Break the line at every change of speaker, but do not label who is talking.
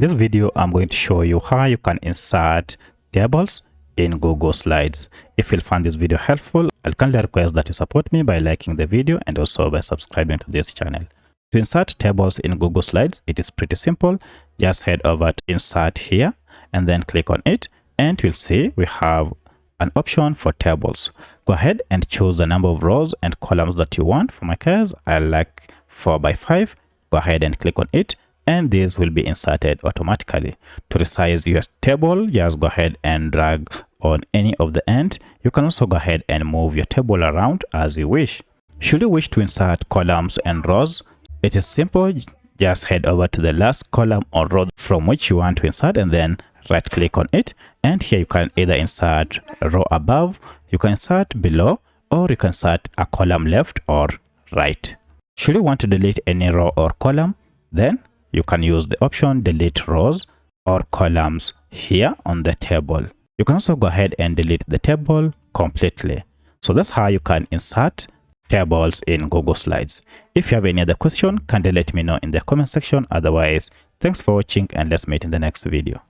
this video, I'm going to show you how you can insert tables in Google Slides. If you find this video helpful, I'll kindly request that you support me by liking the video and also by subscribing to this channel. To insert tables in Google Slides, it is pretty simple. Just head over to Insert here and then click on it, and you'll see we have an option for tables. Go ahead and choose the number of rows and columns that you want. For my case, I like 4 by 5. Go ahead and click on it, and this will be inserted automatically. To resize your table, just go ahead and drag on any of the end. You can also go ahead and move your table around as you wish. Should you wish to insert columns and rows, it is simple. Just head over to the last column or row from which you want to insert and then right click on it, and here you can either insert a row above, you can insert below, or you can insert a column left or right. Should you want to delete any row or column, then you can use the option delete rows or columns here on the table. You can also go ahead and delete the table completely. So that's how you can insert tables in Google Slides. If you have any other question, kindly let me know in the comment section. Otherwise, thanks for watching and let's meet in the next video.